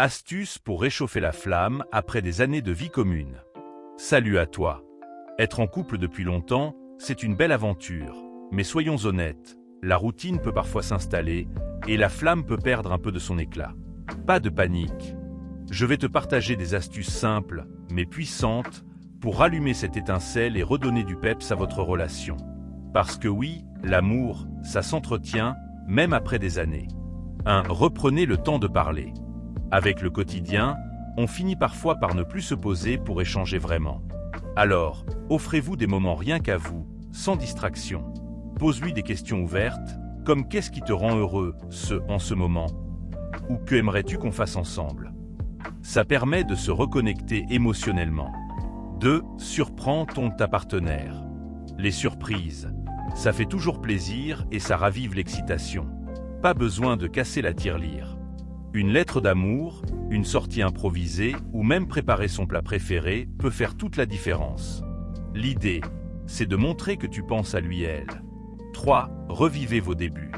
Astuce pour réchauffer la flamme après des années de vie commune. Salut à toi. Être en couple depuis longtemps, c'est une belle aventure. Mais soyons honnêtes, la routine peut parfois s'installer et la flamme peut perdre un peu de son éclat. Pas de panique. Je vais te partager des astuces simples, mais puissantes, pour rallumer cette étincelle et redonner du peps à votre relation. Parce que oui, l'amour, ça s'entretient, même après des années. 1. Reprenez le temps de parler. Avec le quotidien, on finit parfois par ne plus se poser pour échanger vraiment. Alors, offrez-vous des moments rien qu'à vous, sans distraction. Pose-lui des questions ouvertes, comme qu'est-ce qui te rend heureux, en ce moment, ou que aimerais-tu qu'on fasse ensemble. Ça permet de se reconnecter émotionnellement. 2. Surprends ta partenaire. Les surprises, ça fait toujours plaisir et ça ravive l'excitation. Pas besoin de casser la tirelire. Une lettre d'amour, une sortie improvisée ou même préparer son plat préféré peut faire toute la différence. L'idée, c'est de montrer que tu penses à lui et elle. 3. Revivez vos débuts.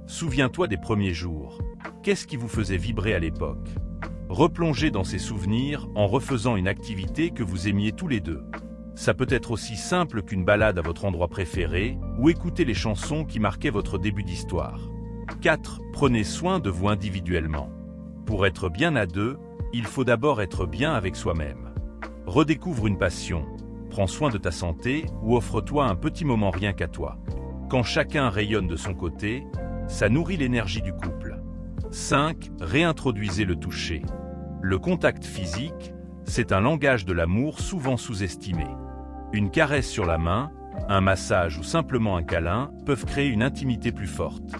Souviens-toi des premiers jours. Qu'est-ce qui vous faisait vibrer à l'époque? Replongez dans ces souvenirs en refaisant une activité que vous aimiez tous les deux. Ça peut être aussi simple qu'une balade à votre endroit préféré ou écouter les chansons qui marquaient votre début d'histoire. 4. Prenez soin de vous individuellement. Pour être bien à deux, il faut d'abord être bien avec soi-même. Redécouvre une passion, prends soin de ta santé ou offre-toi un petit moment rien qu'à toi. Quand chacun rayonne de son côté, ça nourrit l'énergie du couple. 5. Réintroduisez le toucher. Le contact physique, c'est un langage de l'amour souvent sous-estimé. Une caresse sur la main, un massage ou simplement un câlin peuvent créer une intimité plus forte.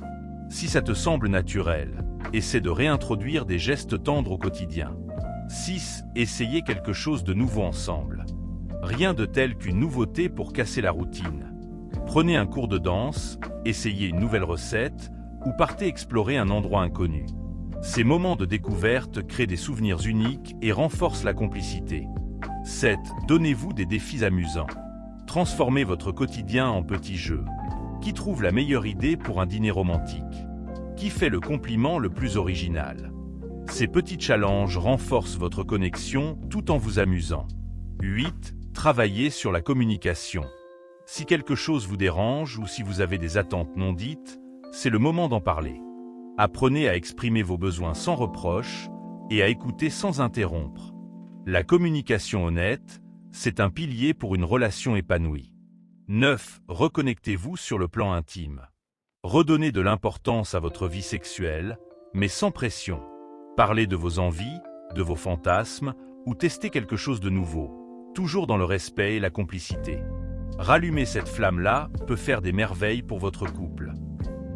Si ça te semble naturel, essaie de réintroduire des gestes tendres au quotidien. 6. Essayez quelque chose de nouveau ensemble. Rien de tel qu'une nouveauté pour casser la routine. Prenez un cours de danse, essayez une nouvelle recette ou partez explorer un endroit inconnu. Ces moments de découverte créent des souvenirs uniques et renforcent la complicité. 7. Donnez-vous des défis amusants. Transformez votre quotidien en petits jeux. Qui trouve la meilleure idée pour un dîner romantique? Qui fait le compliment le plus original? Ces petits challenges renforcent votre connexion tout en vous amusant. 8. Travaillez sur la communication. Si quelque chose vous dérange ou si vous avez des attentes non dites, c'est le moment d'en parler. Apprenez à exprimer vos besoins sans reproche et à écouter sans interrompre. La communication honnête, c'est un pilier pour une relation épanouie. 9. Reconnectez-vous sur le plan intime. Redonnez de l'importance à votre vie sexuelle, mais sans pression. Parlez de vos envies, de vos fantasmes, ou testez quelque chose de nouveau, toujours dans le respect et la complicité. Rallumer cette flamme-là peut faire des merveilles pour votre couple.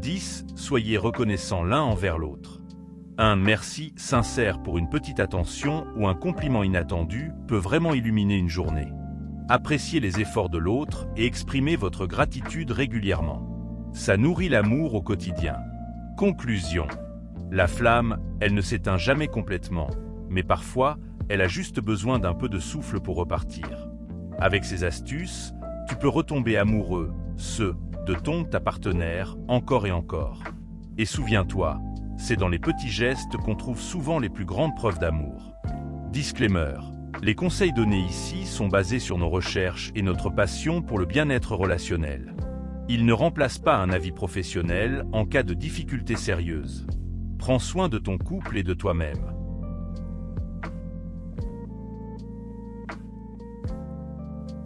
10. Soyez reconnaissants l'un envers l'autre. Un merci sincère pour une petite attention ou un compliment inattendu peut vraiment illuminer une journée. Appréciez les efforts de l'autre et exprimez votre gratitude régulièrement. Ça nourrit l'amour au quotidien. Conclusion. La flamme, elle ne s'éteint jamais complètement, mais parfois, elle a juste besoin d'un peu de souffle pour repartir. Avec ces astuces, tu peux retomber amoureux, de ta partenaire, encore et encore. Et souviens-toi, c'est dans les petits gestes qu'on trouve souvent les plus grandes preuves d'amour. Disclaimer. Les conseils donnés ici sont basés sur nos recherches et notre passion pour le bien-être relationnel. Ils ne remplacent pas un avis professionnel en cas de difficultés sérieuses. Prends soin de ton couple et de toi-même.